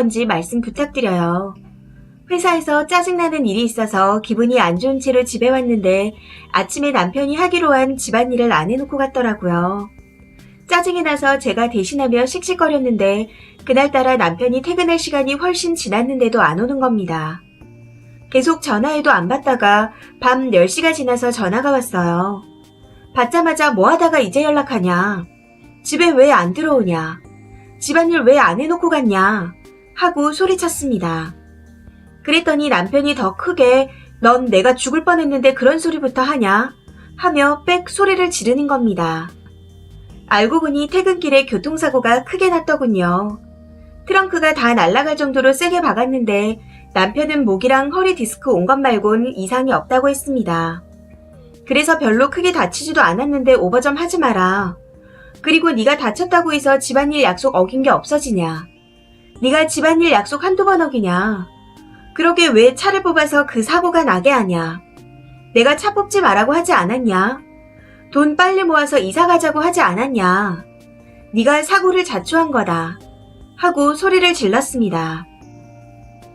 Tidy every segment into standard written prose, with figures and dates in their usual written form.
건지 말씀 부탁드려요. 회사에서 짜증나는 일이 있어서 기분이 안 좋은 채로 집에 왔는데 아침에 남편이 하기로 한 집안일을 안 해놓고 갔더라고요. 짜증이 나서 제가 대신하며 씩씩거렸는데 그날따라 남편이 퇴근할 시간이 훨씬 지났는데도 안 오는 겁니다. 계속 전화해도 안 받다가 밤 10시가 지나서 전화가 왔어요. 받자마자 뭐 하다가 이제 연락하냐? 집에 왜 안 들어오냐? 집안일 왜 안 해놓고 갔냐? 하고 소리쳤습니다. 그랬더니 남편이 더 크게 넌 내가 죽을 뻔했는데 그런 소리부터 하냐? 하며 빽 소리를 지르는 겁니다. 알고 보니 퇴근길에 교통사고가 크게 났더군요. 트렁크가 다 날아갈 정도로 세게 박았는데 남편은 목이랑 허리 디스크 온 것 말곤 이상이 없다고 했습니다. 그래서 별로 크게 다치지도 않았는데 오버 좀 하지 마라. 그리고 네가 다쳤다고 해서 집안일 약속 어긴 게 없어지냐. 네가 집안일 약속 한두 번 어기냐. 그러게 왜 차를 뽑아서 그 사고가 나게 하냐. 내가 차 뽑지 말라고 하지 않았냐. 돈 빨리 모아서 이사 가자고 하지 않았냐. 네가 사고를 자초한 거다. 하고 소리를 질렀습니다.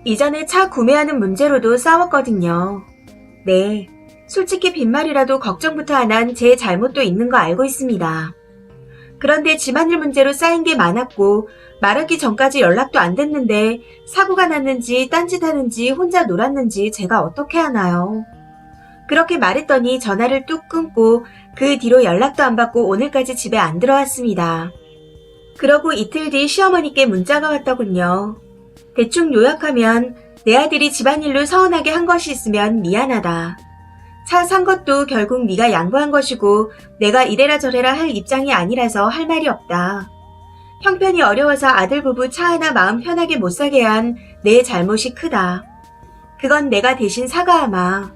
이전에 차 구매하는 문제로도 싸웠거든요. 네, 솔직히 빈말이라도 걱정부터 안 한 제 잘못도 있는 거 알고 있습니다. 그런데 집안일 문제로 쌓인 게 많았고 말하기 전까지 연락도 안 됐는데 사고가 났는지 딴짓하는지 혼자 놀았는지 제가 어떻게 하나요? 그렇게 말했더니 전화를 뚝 끊고 그 뒤로 연락도 안 받고 오늘까지 집에 안 들어왔습니다. 그러고 이틀 뒤 시어머니께 문자가 왔더군요. 대충 요약하면 내 아들이 집안일로 서운하게 한 것이 있으면 미안하다. 차 산 것도 결국 네가 양보한 것이고 내가 이래라 저래라 할 입장이 아니라서 할 말이 없다. 형편이 어려워서 아들 부부 차 하나 마음 편하게 못 사게 한 내 잘못이 크다. 그건 내가 대신 사과하마.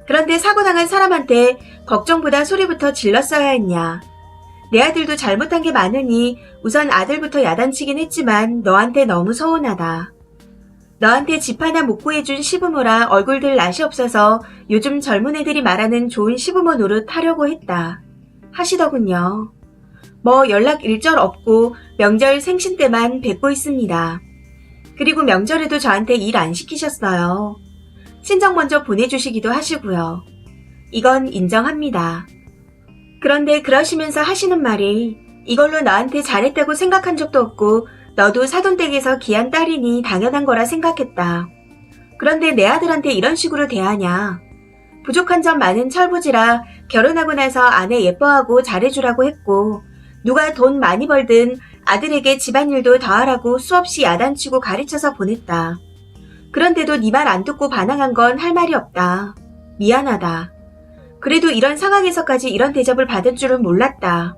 그런데 사고당한 사람한테 걱정보다 소리부터 질렀어야 했냐. 내 아들도 잘못한 게 많으니 우선 아들부터 야단치긴 했지만 너한테 너무 서운하다. 너한테 집 하나 못 구해준 시부모라 얼굴들 낯이 없어서 요즘 젊은 애들이 말하는 좋은 시부모 노릇 하려고 했다. 하시더군요. 뭐 연락 일절 없고 명절 생신 때만 뵙고 있습니다. 그리고 명절에도 저한테 일 안 시키셨어요. 친정 먼저 보내주시기도 하시고요. 이건 인정합니다. 그런데 그러시면서 하시는 말이 이걸로 너한테 잘했다고 생각한 적도 없고 너도 사돈댁에서 귀한 딸이니 당연한 거라 생각했다. 그런데 내 아들한테 이런 식으로 대하냐. 부족한 점 많은 철부지라 결혼하고 나서 아내 예뻐하고 잘해주라고 했고 누가 돈 많이 벌든 아들에게 집안일도 더 하라고 수없이 야단치고 가르쳐서 보냈다. 그런데도 네 말 안 듣고 반항한 건 할 말이 없다. 미안하다. 그래도 이런 상황에서까지 이런 대접을 받을 줄은 몰랐다.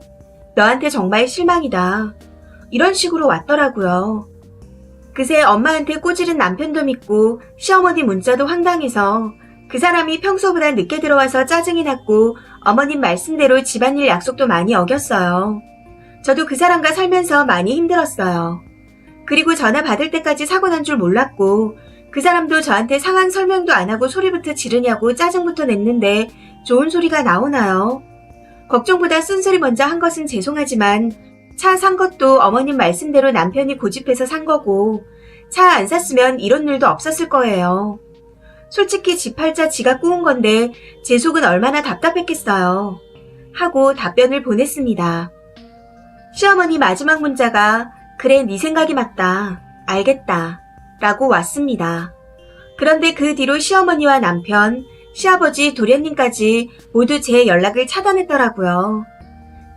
너한테 정말 실망이다. 이런 식으로 왔더라고요. 그새 엄마한테 꼬지른 남편도 믿고 시어머니 문자도 황당해서 그 사람이 평소보다 늦게 들어와서 짜증이 났고 어머님 말씀대로 집안일 약속도 많이 어겼어요. 저도 그 사람과 살면서 많이 힘들었어요. 그리고 전화 받을 때까지 사고 난 줄 몰랐고 그 사람도 저한테 상황 설명도 안 하고 소리부터 지르냐고 짜증부터 냈는데 좋은 소리가 나오나요? 걱정보다 쓴소리 먼저 한 것은 죄송하지만 차 산 것도 어머님 말씀대로 남편이 고집해서 산 거고 차 안 샀으면 이런 일도 없었을 거예요. 솔직히 집 팔자 지가 꼬은 건데 제 속은 얼마나 답답했겠어요. 하고 답변을 보냈습니다. 시어머니 마지막 문자가 그래 네 생각이 맞다. 알겠다. 라고 왔습니다. 그런데 그 뒤로 시어머니와 남편, 시아버지, 도련님까지 모두 제 연락을 차단했더라고요.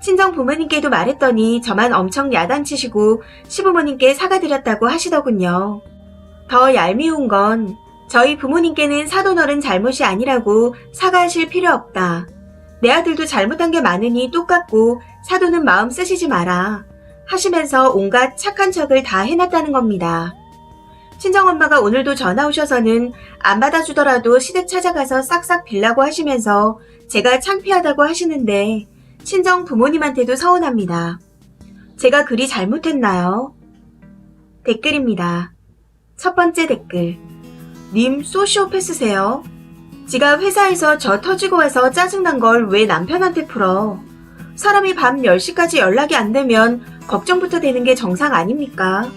친정 부모님께도 말했더니 저만 엄청 야단치시고 시부모님께 사과드렸다고 하시더군요. 더 얄미운 건 저희 부모님께는 사돈어른 잘못이 아니라고 사과하실 필요 없다. 내 아들도 잘못한 게 많으니 똑같고 사돈은 마음 쓰시지 마라. 하시면서 온갖 착한 척을 다 해놨다는 겁니다. 친정엄마가 오늘도 전화 오셔서는 안 받아주더라도 시댁 찾아가서 싹싹 빌라고 하시면서 제가 창피하다고 하시는데 친정 부모님한테도 서운합니다. 제가 그리 잘못했나요? 댓글입니다. 첫 번째 댓글. 님 소시오패스세요? 지가 회사에서 저 터지고 와서 짜증난 걸 왜 남편한테 풀어? 사람이 밤 10시까지 연락이 안 되면 걱정부터 되는 게 정상 아닙니까?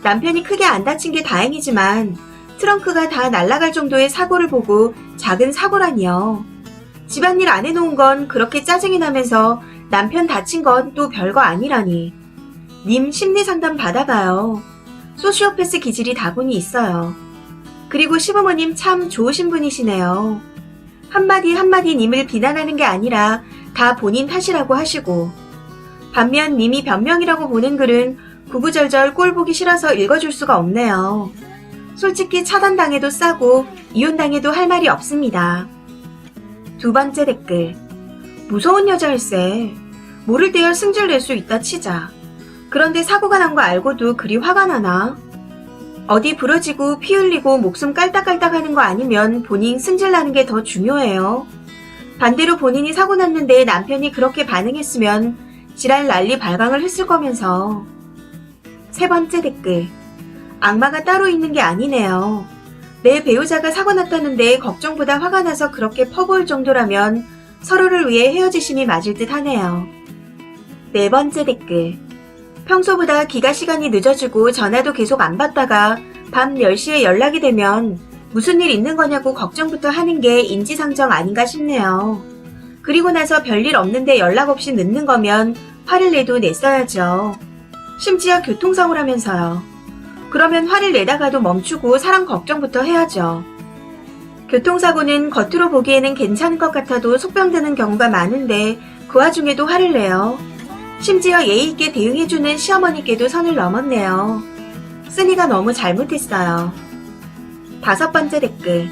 남편이 크게 안 다친 게 다행이지만 트렁크가 다 날아갈 정도의 사고를 보고 작은 사고라니요. 집안일 안 해놓은 건 그렇게 짜증이 나면서 남편 다친 건 또 별거 아니라니. 님 심리상담 받아봐요. 소시오패스 기질이 다분히 있어요. 그리고 시부모님 참 좋으신 분이시네요. 한마디 한마디 님을 비난하는 게 아니라 다 본인 탓이라고 하시고, 반면 님이 변명이라고 보는 글은 구구절절 꼴 보기 싫어서 읽어줄 수가 없네요. 솔직히 차단당해도 싸고 이혼당해도 할 말이 없습니다. 두 번째 댓글. 무서운 여자일세. 모를 때야 승질 낼 수 있다 치자. 그런데 사고가 난 거 알고도 그리 화가 나나? 어디 부러지고 피 흘리고 목숨 깔딱깔딱 하는 거 아니면 본인 승질 나는 게 더 중요해요. 반대로 본인이 사고 났는데 남편이 그렇게 반응했으면 지랄 난리 발광을 했을 거면서. 세 번째 댓글. 악마가 따로 있는 게 아니네요. 내 배우자가 사고 났다는데 걱정보다 화가 나서 그렇게 퍼부을 정도라면 서로를 위해 헤어지심이 맞을 듯 하네요. 네 번째 댓글. 평소보다 귀가 시간이 늦어지고 전화도 계속 안 받다가 밤 10시에 연락이 되면 무슨 일 있는 거냐고 걱정부터 하는 게 인지상정 아닌가 싶네요. 그리고 나서 별일 없는데 연락 없이 늦는 거면 화를 내도 냈어야죠. 심지어 교통사고라면서요. 그러면 화를 내다가도 멈추고 사람 걱정부터 해야죠. 교통사고는 겉으로 보기에는 괜찮은 것 같아도 속병드는 경우가 많은데 그 와중에도 화를 내요. 심지어 예의 있게 대응해주는 시어머니께도 선을 넘었네요. 쓰니가 너무 잘못했어요. 다섯 번째 댓글.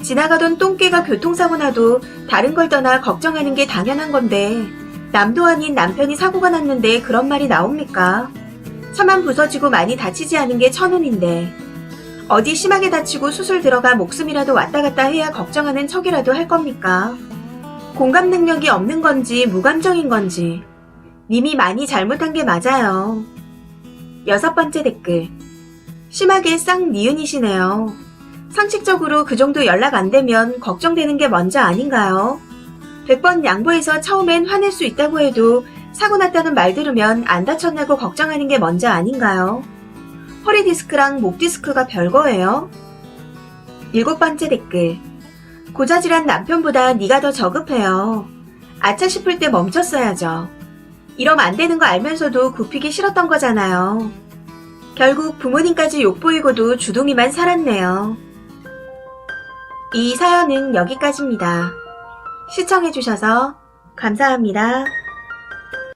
지나가던 똥개가 교통사고 나도 다른 걸 떠나 걱정하는 게 당연한 건데 남도 아닌 남편이 사고가 났는데 그런 말이 나옵니까? 차만 부서지고 많이 다치지 않은 게 천운인데 어디 심하게 다치고 수술 들어가 목숨이라도 왔다 갔다 해야 걱정하는 척이라도 할 겁니까? 공감 능력이 없는 건지 무감정인 건지 님이 많이 잘못한 게 맞아요. 여섯 번째 댓글. 심하게 쌍 니은이시네요. 상식적으로 그 정도 연락 안 되면 걱정되는 게 먼저 아닌가요? 100번 양보해서 처음엔 화낼 수 있다고 해도 사고 났다는 말 들으면 안 다쳤냐고 걱정하는 게 먼저 아닌가요? 허리 디스크랑 목 디스크가 별거예요? 일곱 번째 댓글. 고자질한 남편보다 네가 더 저급해요. 아차 싶을 때 멈췄어야죠. 이러면 안 되는 거 알면서도 굽히기 싫었던 거잖아요. 결국 부모님까지 욕보이고도 주둥이만 살았네요. 이 사연은 여기까지입니다. 시청해주셔서 감사합니다.